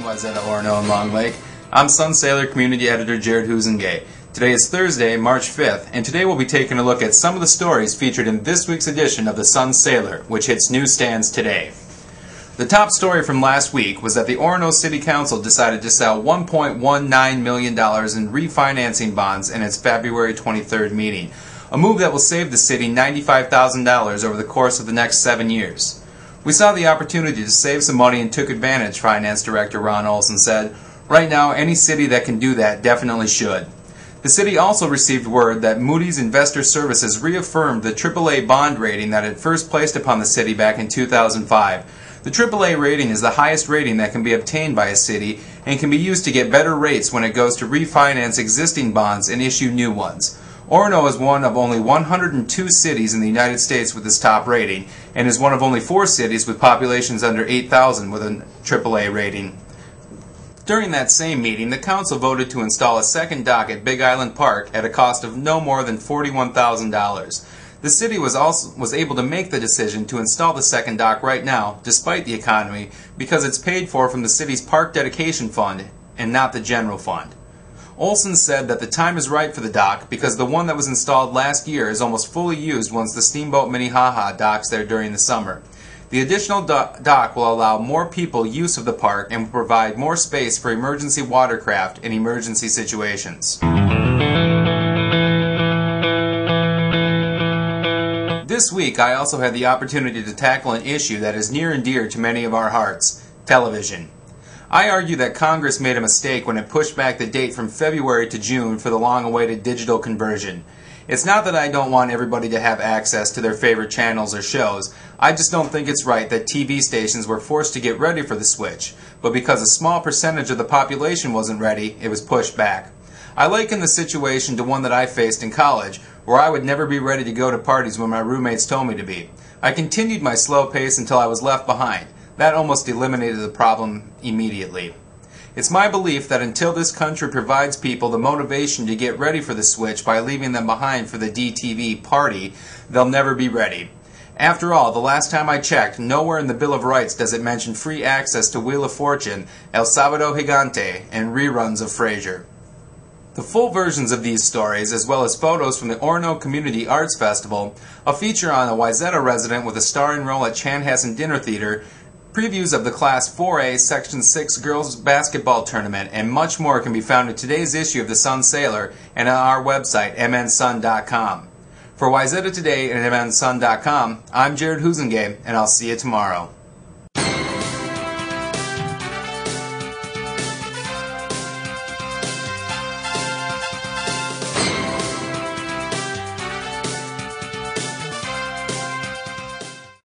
Wayzata, Orono, and Long Lake. I'm Sun Sailor Community Editor Jared Huzengay. Today is Thursday, March 5th, and today we'll be taking a look at some of the stories featured in this week's edition of the Sun Sailor, which hits newsstands today. The top story from last week was that the Orono City Council decided to sell $1.19 million in refinancing bonds in its February 23rd meeting, a move that will save the city $95,000 over the course of the next 7 years. We saw the opportunity to save some money and took advantage, Finance Director Ron Olson said. Right now, any city that can do that definitely should. The city also received word that Moody's Investor Services reaffirmed the AAA bond rating that it first placed upon the city back in 2005. The AAA rating is the highest rating that can be obtained by a city and can be used to get better rates when it goes to refinance existing bonds and issue new ones. Orono is one of only 102 cities in the United States with this top rating, and is one of only 4 cities with populations under 8,000 with a AAA rating. During that same meeting, the council voted to install a second dock at Big Island Park at a cost of no more than $41,000. The city was able to make the decision to install the second dock right now, despite the economy, because it's paid for from the city's Park Dedication Fund and not the general fund. Olson said that the time is right for the dock because the one that was installed last year is almost fully used once the steamboat Minnehaha docks there during the summer. The additional dock will allow more people use of the park and will provide more space for emergency watercraft in emergency situations. This week I also had the opportunity to tackle an issue that is near and dear to many of our hearts: television. I argue that Congress made a mistake when it pushed back the date from February to June for the long-awaited digital conversion. It's not that I don't want everybody to have access to their favorite channels or shows. I just don't think it's right that TV stations were forced to get ready for the switch, but because a small percentage of the population wasn't ready, it was pushed back. I liken the situation to one that I faced in college, where I would never be ready to go to parties when my roommates told me to be. I continued my slow pace until I was left behind. That almost eliminated the problem immediately. It's my belief that until this country provides people the motivation to get ready for the switch by leaving them behind for the DTV party, they'll never be ready. After all, the last time I checked, nowhere in the Bill of Rights does it mention free access to Wheel of Fortune, El Sábado Gigante, and reruns of Frasier. The full versions of these stories, as well as photos from the Orono Community Arts Festival, a feature on a Wayzata resident with a starring role at Chanhassen Dinner Theater, previews of the Class 4A Section 6 Girls Basketball Tournament, and much more can be found in today's issue of the Sun Sailor and on our website, mnsun.com. For Wayzata Today and mnsun.com, I'm Jared Huzengay, and I'll see you tomorrow.